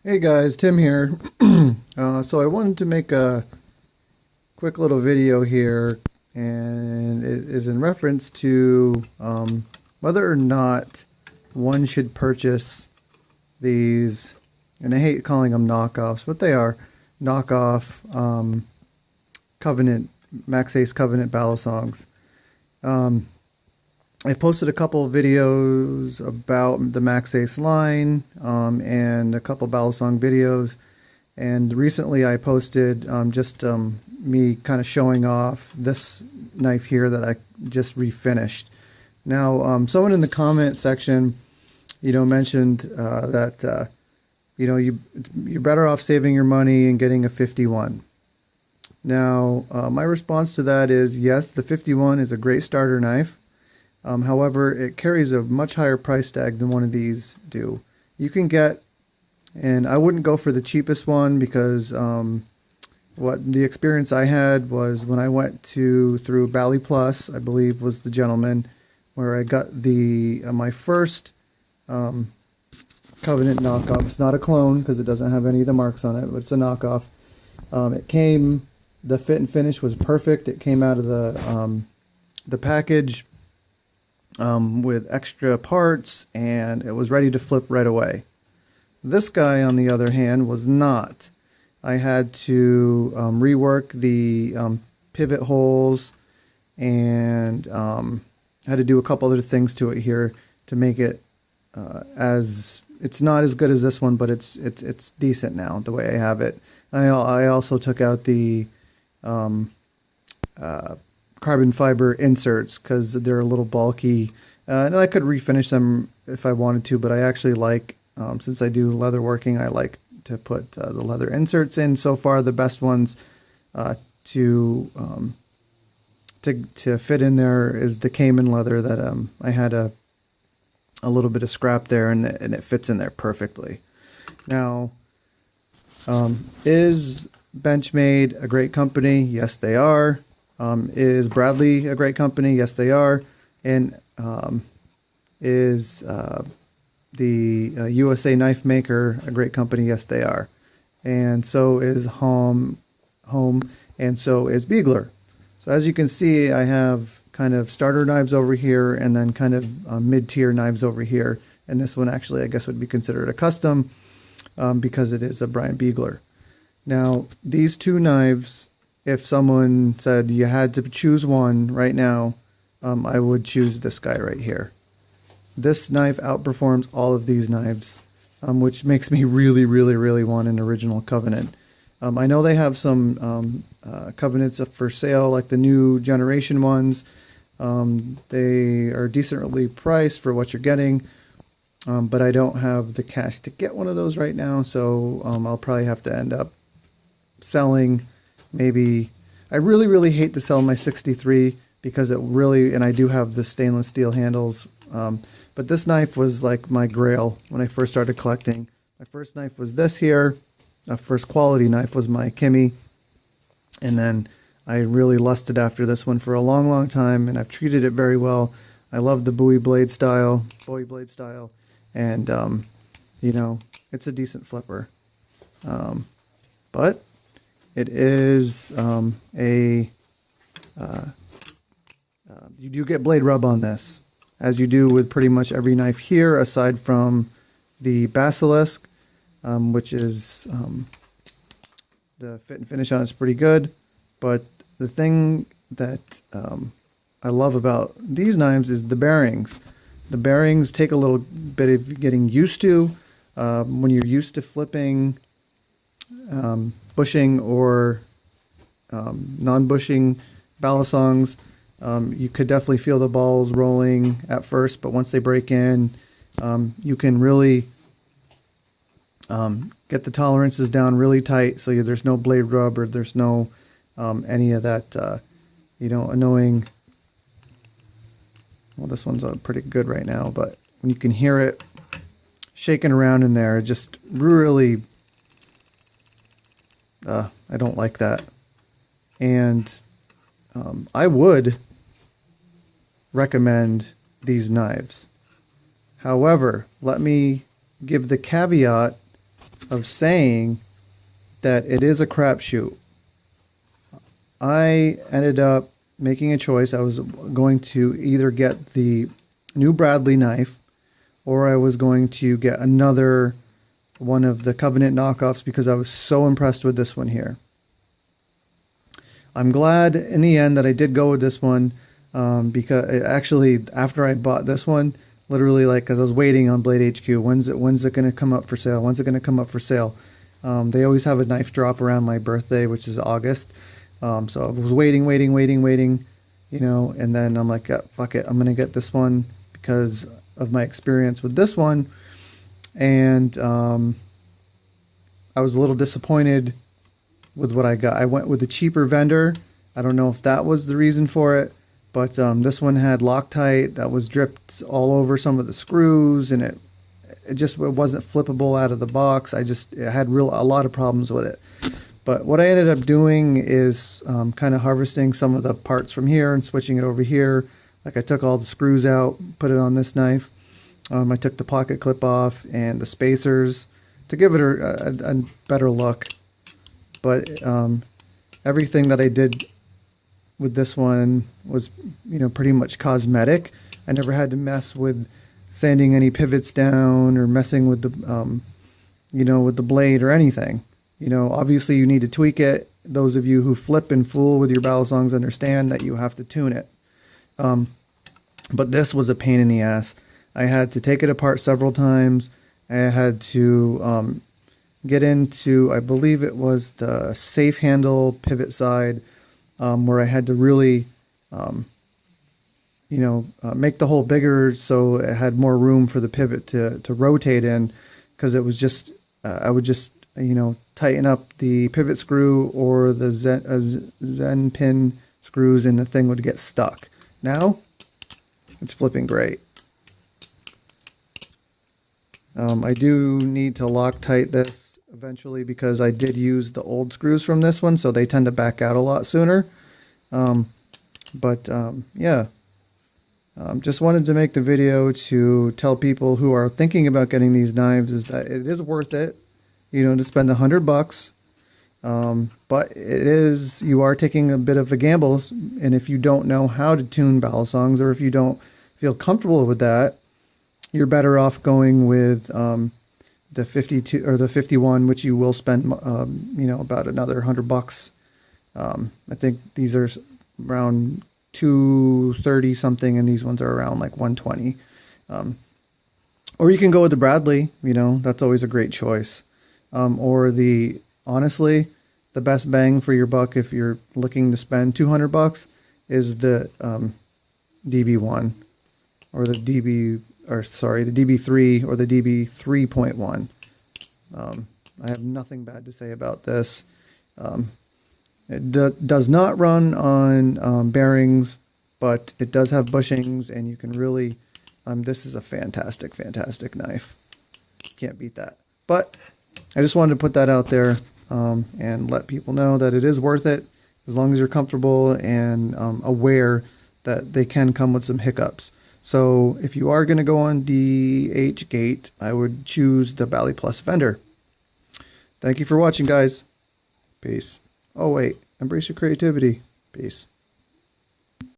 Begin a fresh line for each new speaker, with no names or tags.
Hey guys, Tim here. So I wanted to make a quick little video here, and it is in reference to whether or not one should purchase these, and I hate calling them knockoffs, but they are knockoff Covenant, Max Ace Covenant battle songs. I posted a couple of videos about the Max Ace line and a couple battle song videos, and recently I posted just me kind of showing off this knife here that I just refinished. Now, someone in the comment section, mentioned that you're better off saving your money and getting a 51. Now, my response to that is yes, the 51 is a great starter knife. However, it carries a much higher price tag than one of these do. You can get, and I wouldn't go for the cheapest one because what the experience I had was when I went through Bally Plus, I believe was the gentleman, where I got the my first Covenant knockoff. It's not a clone because it doesn't have any of the marks on it, but it's a knockoff. It came, the fit and finish was perfect. It came out of the package with extra parts, and it was ready to flip right away. This guy, on the other hand, was not. I had to rework the pivot holes and had to do a couple other things to it here to make it it's not as good as this one, but it's decent now the way I have it. And I also took out the carbon fiber inserts because they're a little bulky, and I could refinish them if I wanted to, but I actually like, since I do leather working, I like to put the leather inserts in. So far the best ones to fit in there is the Cayman leather that I had a little bit of scrap there, and it fits in there perfectly. Now, is Benchmade a great company? Yes, they are. Is Bradley a great company? Yes, they are. And is the USA Knife Maker a great company? Yes, they are. And so is Home, and so is Beagler. So as you can see, I have kind of starter knives over here and then kind of mid-tier knives over here. And this one actually, I guess, would be considered a custom because it is a Brian Beagler. Now, these two knives, if someone said you had to choose one right now, I would choose this guy right here. This knife outperforms all of these knives, which makes me really, really, really want an original Covenant. I know they have some Covenants up for sale, like the new generation ones. They are decently priced for what you're getting, but I don't have the cash to get one of those right now, so I'll probably have to end up selling. Maybe, I really, really hate to sell my 63 because it really, and I do have the stainless steel handles, but this knife was like my grail when I first started collecting. My first knife was this here. My first quality knife was my Kimmy, and then I really lusted after this one for a long, long time, and I've treated it very well. I love the Bowie blade style, and it's a decent flipper, but it is you do get blade rub on this, as you do with pretty much every knife here, aside from the Basilisk, which is the fit and finish on it's pretty good. But the thing that I love about these knives is the bearings. The bearings take a little bit of getting used to. When you're used to flipping bushing or non-bushing balisongs, you could definitely feel the balls rolling at first, but once they break in, you can really get the tolerances down really tight, so there's no blade rub, or there's no any of that annoying. Well, this one's pretty good right now, but when you can hear it shaking around in there, it just really I don't like that. And I would recommend these knives. However, let me give the caveat of saying that it is a crapshoot. I ended up making a choice. I was going to either get the new Bradley knife, or I was going to get another one of the Covenant knockoffs because I was so impressed with this one here. I'm glad in the end that I did go with this one, because actually after I bought this one, literally, like, because I was waiting on Blade HQ, when's it going to come up for sale? When's it going to come up for sale? They always have a knife drop around my birthday, which is August. So I was waiting, you know, and then I'm like, fuck it, I'm going to get this one because of my experience with this one. And I was a little disappointed with what I got. I went with the cheaper vendor. I don't know if that was the reason for it, but this one had Loctite that was dripped all over some of the screws, and it wasn't flippable out of the box. I had a lot of problems with it. But what I ended up doing is kind of harvesting some of the parts from here and switching it over here. Like, I took all the screws out, put it on this knife. I took the pocket clip off and the spacers to give it a better look. But everything that I did with this one was, you know, pretty much cosmetic. I never had to mess with sanding any pivots down or messing with the, you know, with the blade or anything. You know, obviously you need to tweak it. Those of you who flip and fool with your balisongs understand that you have to tune it. But this was a pain in the ass. I had to take it apart several times. I had to get into, I believe it was the safe handle pivot side, where I had to really, you know, make the hole bigger so it had more room for the pivot to rotate in, because it was just, I would just, you know, tighten up the pivot screw or the Zen pin screws and the thing would get stuck. Now it's flipping great. I do need to Loctite this eventually because I did use the old screws from this one, so they tend to back out a lot sooner. Yeah, just wanted to make the video to tell people who are thinking about getting these knives is that it is worth it, you know, to spend $100. But you are taking a bit of a gamble, and if you don't know how to tune balisongs, or if you don't feel comfortable with that, you're better off going with the 52 or the 51, which you will spend, you know, about another $100. I think these are around 230 something, and these ones are around like 120. Or you can go with the Bradley, you know, that's always a great choice. Or honestly, the best bang for your buck if you're looking to spend $200 is the DB1 or the DB3 or the DB3.1. I have nothing bad to say about this. It does not run on bearings, but it does have bushings, and you can really, this is a fantastic knife. Can't beat that. But I just wanted to put that out there and let people know that it is worth it, as long as you're comfortable and aware that they can come with some hiccups. So if you are going to go on DH-Gate, I would choose the Bali Plus vendor. Thank you for watching, guys. Peace. Oh, wait. Embrace your creativity. Peace.